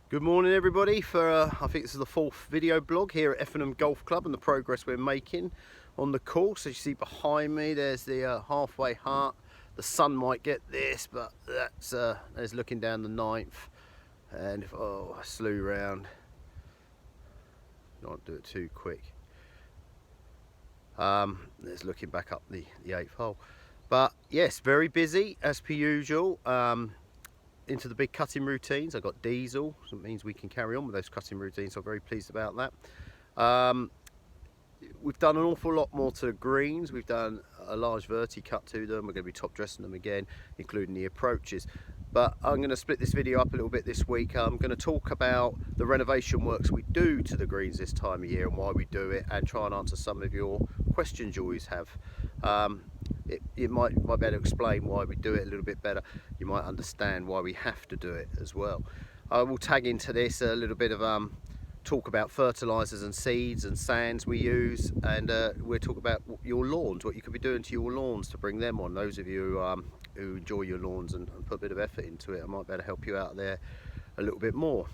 Good morning everybody for I think this is the fourth video blog here at Effingham Golf Club and the progress we're making on the course. As you see behind me, there's the halfway heart. The sun might get this, but there's looking down the ninth, and if I slew round, don't do it too quick. There's looking back up the eighth hole, but yes, very busy as per usual. Into the big cutting routines. I got diesel, so it means we can carry on with those cutting routines, so I'm very pleased about that. We've done an awful lot more to the greens. We've done a large verti cut to them. We're going to be top dressing them again, including the approaches. But I'm going to split this video up a little bit this week. I'm going to talk about the renovation works we do to the greens this time of year and why we do it, and try and answer some of your questions you always have. You might be able to explain why we do it a little bit better. You might understand why we have to do it as well. I will tag into this a little bit of talk about fertilizers and seeds and sands we use, and we'll talk about your lawns, what you could be doing to your lawns to bring them on. Those of you who enjoy your lawns and put a bit of effort into it, I might be able to help you out there a little bit more.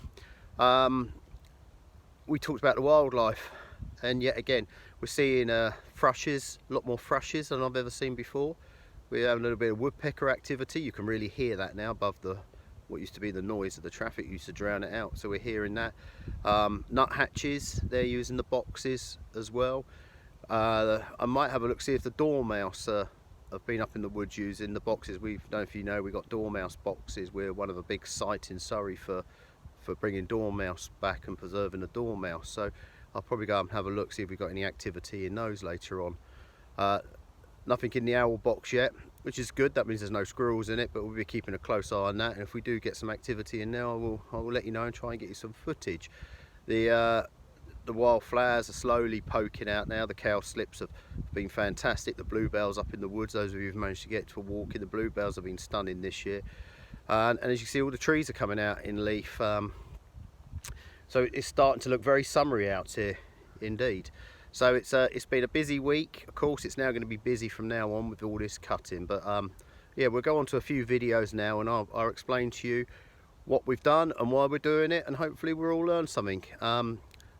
We talked about the wildlife, and yet again we're seeing thrushes, a lot more thrushes than I've ever seen before. We have a little bit of woodpecker activity. You can really hear that now above what used to be the noise of the traffic used to drown it out, so we're hearing that. Nuthatches, they're using the boxes as well. I might have a look, see if the dormouse have been up in the woods using the boxes. We don't know if you know, we got dormouse boxes. We're one of the big sites in Surrey for bringing dormouse back and preserving the dormouse, so I'll probably go and have a look, see if we've got any activity in those later on. Nothing in the owl box yet, which is good. That means there's no squirrels in it, but we'll be keeping a close eye on that, and if we do get some activity in there, I will let you know and try and get you some footage. The wildflowers are slowly poking out now. The cowslips have been fantastic. The bluebells up in the woods, those of you who've managed to get to a walk in, the bluebells have been stunning this year. And as you see, all the trees are coming out in leaf. So it's starting to look very summery out here indeed. So it's been a busy week. Of course, it's now going to be busy from now on with all this cutting. But yeah, we'll go on to a few videos now, and I'll explain to you what we've done and why we're doing it, and hopefully we'll all learn something.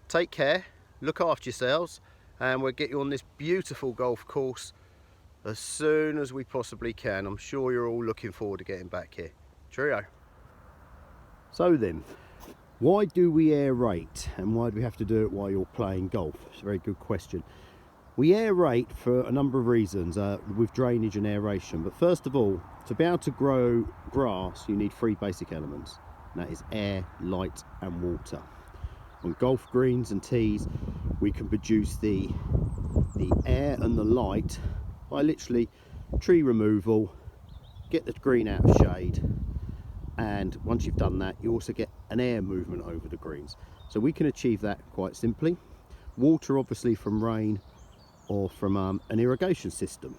Take care, look after yourselves, and we'll get you on this beautiful golf course as soon as we possibly can. I'm sure you're all looking forward to getting back here. Cheerio. So then, why do we aerate, and why do we have to do it while you're playing golf? It's a very good question. We aerate for a number of reasons with drainage and aeration, but first of all, to be able to grow grass you need three basic elements, and that is air, light and water. On golf greens and tees we can produce the air and the light by literally tree removal, get the green out of shade, and once you've done that you also get an air movement over the greens. So we can achieve that quite simply. Water obviously from rain or from an irrigation system,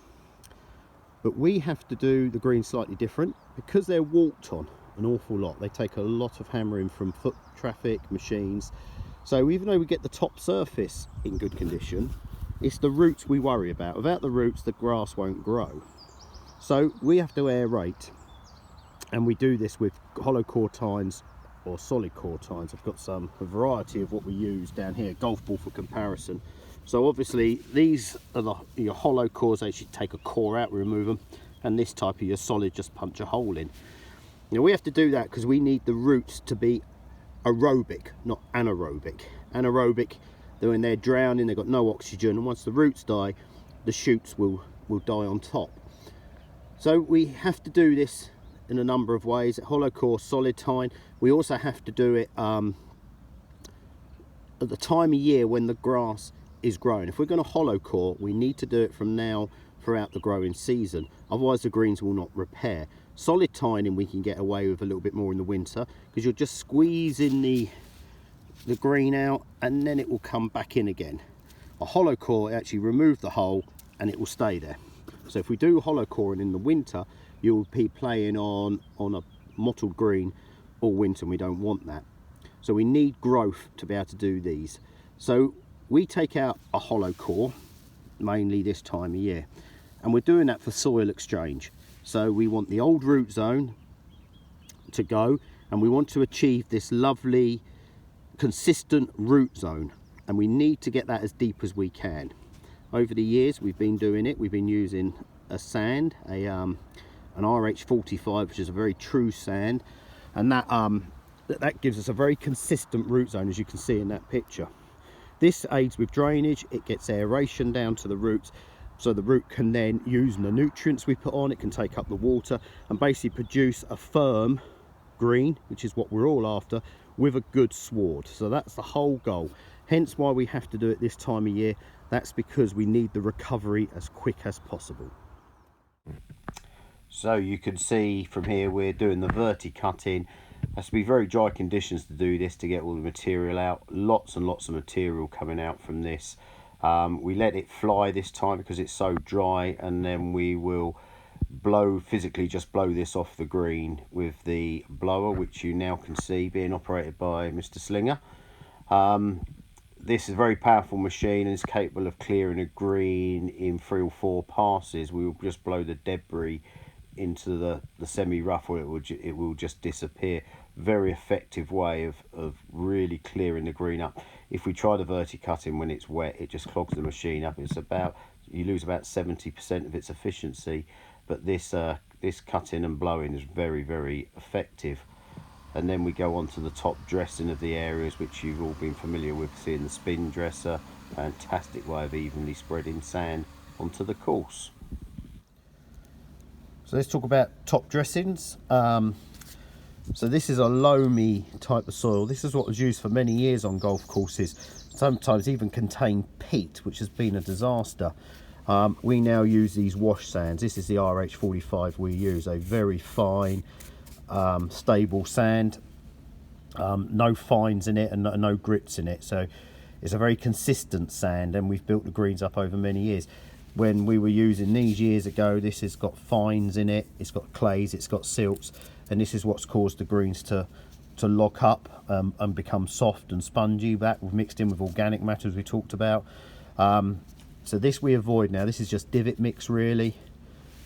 but we have to do the greens slightly different because they're walked on an awful lot. They take a lot of hammering from foot traffic, machines. So even though we get the top surface in good condition, it's the roots we worry about. Without the roots the grass won't grow. So we have to aerate, and we do this with hollow core tines or solid core tines. I've got a variety of what we use down here, golf ball for comparison. So obviously these are your hollow cores. They should take a core out, remove them, and this type of your solid, just punch a hole in. Now we have to do that because we need the roots to be aerobic, not anaerobic. Anaerobic, when they're drowning, they've got no oxygen, and once the roots die, the shoots will die on top. So we have to do this in a number of ways. Hollow core, solid tine. We also have to do it at the time of year when the grass is growing. If we're going to hollow core, we need to do it from now throughout the growing season, otherwise the greens will not repair. Solid tining we can get away with a little bit more in the winter because you're just squeezing the green out and then it will come back in again. A hollow core, actually remove the hole and it will stay there. So if we do hollow coring in the winter, you'll be playing on a mottled green all winter, and we don't want that. So we need growth to be able to do these. So we take out a hollow core mainly this time of year, and we're doing that for soil exchange. So we want the old root zone to go, and we want to achieve this lovely consistent root zone, and we need to get that as deep as we can. Over the years we've been doing it, we've been using a sand, an RH45, which is a very true sand, and that gives us a very consistent root zone, as you can see in that picture. This aids with drainage, it gets aeration down to the roots, so the root can then use the nutrients we put on, it can take up the water and basically produce a firm green, which is what we're all after, with a good sward. So that's the whole goal, hence why we have to do it this time of year. That's because we need the recovery as quick as possible. So you can see from here we're doing the verti-cutting. It has to be very dry conditions to do this, to get all the material out. Lots and lots of material coming out from this. We let it fly this time because it's so dry, and then we will physically just blow this off the green with the blower, which you now can see being operated by Mr. Slinger. This is a very powerful machine and is capable of clearing a green in 3 or 4 passes. We will just blow the debris into the semi-rough, or it will just disappear. Very effective way of really clearing the green up. If we try the verti-cutting when it's wet, it just clogs the machine up. You lose about 70% of its efficiency, but this cutting and blowing is very, very effective. And then we go on to the top dressing of the areas, which you've all been familiar with, seeing the spin dresser. Fantastic way of evenly spreading sand onto the course. So let's talk about top dressings. So this is a loamy type of soil. This is what was used for many years on golf courses. Sometimes even contained peat, which has been a disaster. We now use these wash sands. This is the RH45 we use, a very fine, stable sand. No fines in it and no grits in it. So it's a very consistent sand, and we've built the greens up over many years. When we were using these years ago, this has got fines in it, it's got clays, it's got silts, and this is what's caused the greens to lock up and become soft and spongy. That we've mixed in with organic matter, as we talked about. So this we avoid now. This is just divot mix, really.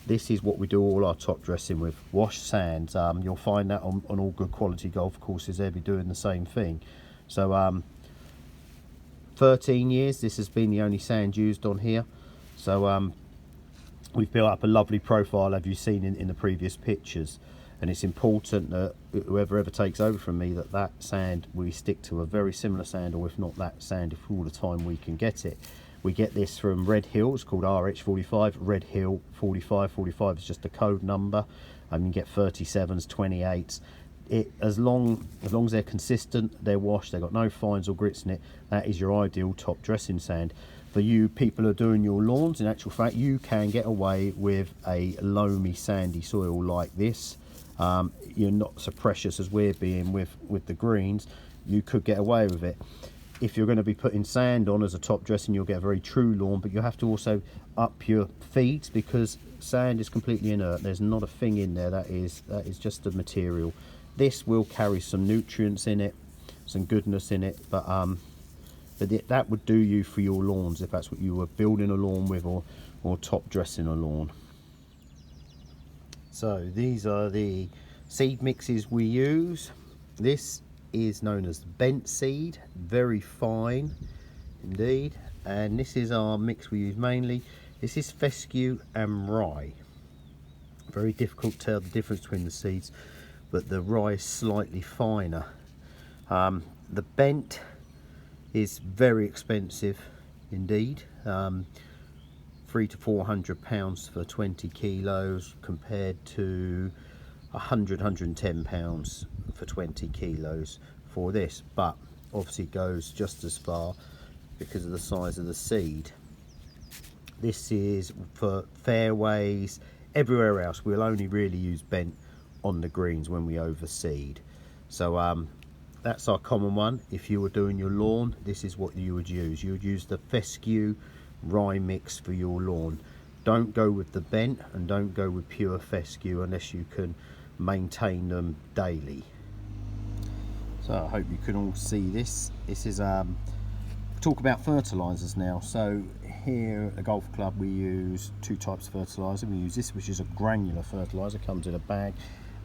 This is what we do all our top dressing with, wash sands. You'll find that on all good quality golf courses, they'll be doing the same thing. So 13 years this has been the only sand used on here. So we've built up a lovely profile, as you've seen in the previous pictures, and it's important that whoever ever takes over from me, that sand, we stick to a very similar sand, or if not that sand, if all the time we can get it. We get this from Red Hill, it's called RH45, Red Hill 45. 45 is just a code number. You can get 37s, 28s. As long as they're consistent, they're washed, they've got no fines or grits in it, that is your ideal top dressing sand. For you people who are doing your lawns, in actual fact, you can get away with a loamy, sandy soil like this. You're not so precious as we're being with the greens. You could get away with it. If you're going to be putting sand on as a top dressing, you'll get a very true lawn, but you have to also up your feeds, because sand is completely inert. There's not a thing in there. That is just the material. This will carry some nutrients in it, some goodness in it, but that would do you for your lawns if that's what you were building a lawn with, or top dressing a lawn. So these are the seed mixes we use. This is known as bent seed, very fine indeed, and this is our mix we use mainly. This is fescue and rye. Very difficult to tell the difference between the seeds, but the rye is slightly finer. The bent is very expensive indeed, £300 to £400 for 20 kilos compared to £110 for 20 kilos for this, but obviously it goes just as far because of the size of the seed. This is for fairways. Everywhere else we'll only really use bent on the greens when we overseed. So that's our common one. If you were doing your lawn, this is what you would use. You would use the fescue rye mix for your lawn. Don't go with the bent, and don't go with pure fescue unless you can maintain them daily. So I hope you can all see this. This is talk about fertilizers now. So here at the golf club we use 2 types of fertilizer. We use this, which is a granular fertilizer, comes in a bag,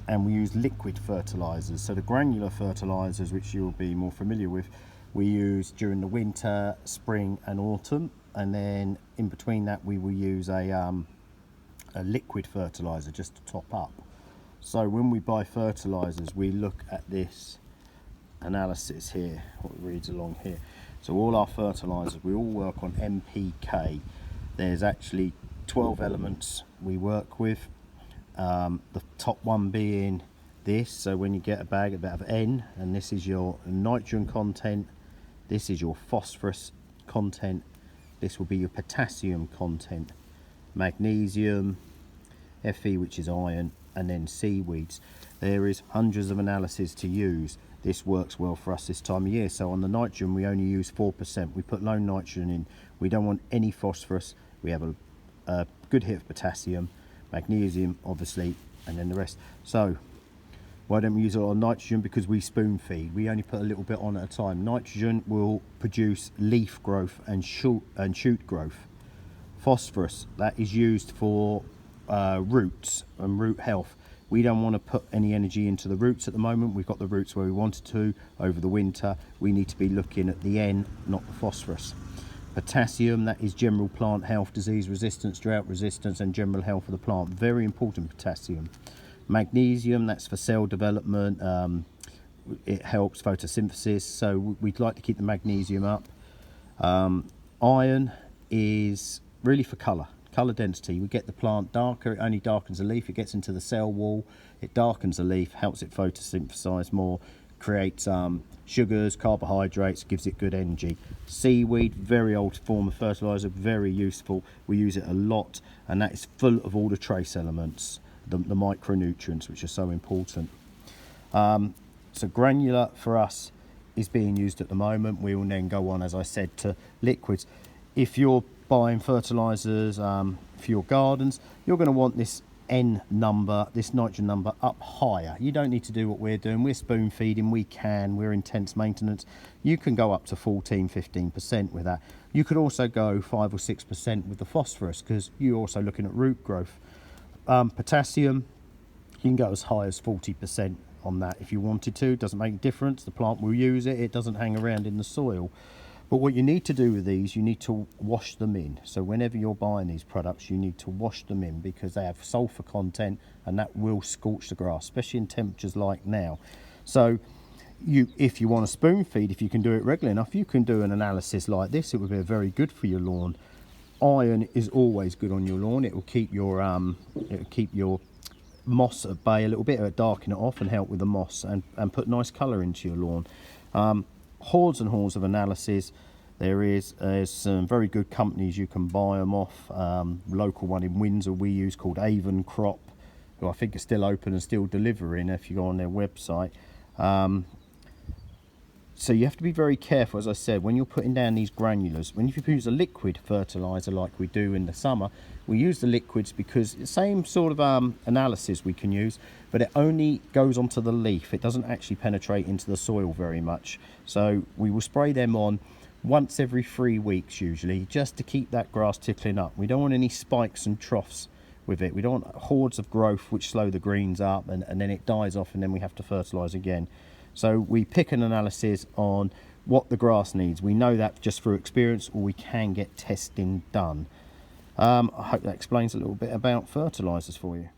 and we use liquid fertilizers. So the granular fertilizers, which you'll be more familiar with, we use during the winter, spring and autumn, and then in between that we will use a liquid fertilizer just to top up. So when we buy fertilizers, we look at this analysis here, what reads along here. So all our fertilizers, we all work on NPK. There's actually 12 elements we work with. The top one being this, so when you get a bag of N, and this is your nitrogen content, this is your phosphorus content, this will be your potassium content, magnesium, Fe, which is iron, and then seaweeds. There is hundreds of analyses to use. This works well for us this time of year. So on the nitrogen, we only use 4%. We put low nitrogen in. We don't want any phosphorus. We have a good hit of potassium, magnesium obviously, and then the rest. So why don't we use a lot of nitrogen? Because we spoon feed. We only put a little bit on at a time. Nitrogen will produce leaf growth and shoot growth. Phosphorus, that is used for roots and root health. We don't want to put any energy into the roots at the moment. We've got the roots where we wanted to over the winter. We need to be looking at the N, not the phosphorus. Potassium, that is general plant health, disease resistance, drought resistance, and general health of the plant. Very important, potassium. Magnesium, that's for cell development. It helps photosynthesis, so we'd like to keep the magnesium up. Iron is really for colour density. We get the plant darker, it only darkens the leaf, it gets into the cell wall, it darkens the leaf, helps it photosynthesize more, creates sugars, carbohydrates, gives it good energy. Seaweed, very old form of fertilizer, very useful. We use it a lot, and that is full of all the trace elements, the micronutrients, which are so important. So granular for us is being used at the moment. We will then go on, as I said, to liquids. If you're buying fertilizers for your gardens, you're going to want this N number, this nitrogen number, up higher. You don't need to do what we're doing. We're spoon feeding, we're intense maintenance. You can go up to 14-15% with that. You could also go 5 or 6% with the phosphorus, because you're also looking at root growth. Potassium, you can go as high as 40% on that if you wanted to. Doesn't make a difference, the plant will use it, it doesn't hang around in the soil. But what you need to do with these, you need to wash them in. So whenever you're buying these products, you need to wash them in, because they have sulfur content, and that will scorch the grass, especially in temperatures like now. So if you want to spoon feed, if you can do it regularly enough, you can do an analysis like this. It would be very good for your lawn. Iron is always good on your lawn. It will keep your moss at bay a little bit, or darken it off and help with the moss, and put nice colour into your lawn. Hordes and hordes of analysis. There's some very good companies you can buy them off. Local one in Windsor we use called Avon Crop, who I think are still open and still delivering if you go on their website. So you have to be very careful, as I said, when you're putting down these granulars. When you use a liquid fertilizer like we do in the summer, we use the liquids because the same sort of analysis we can use, but it only goes onto the leaf. It doesn't actually penetrate into the soil very much. So we will spray them on once every 3 weeks usually, just to keep that grass tickling up. We don't want any spikes and troughs with it. We don't want hordes of growth which slow the greens up, and then it dies off, and then we have to fertilize again. So we pick an analysis on what the grass needs. We know that just through experience, or we can get testing done. I hope that explains a little bit about fertilizers for you.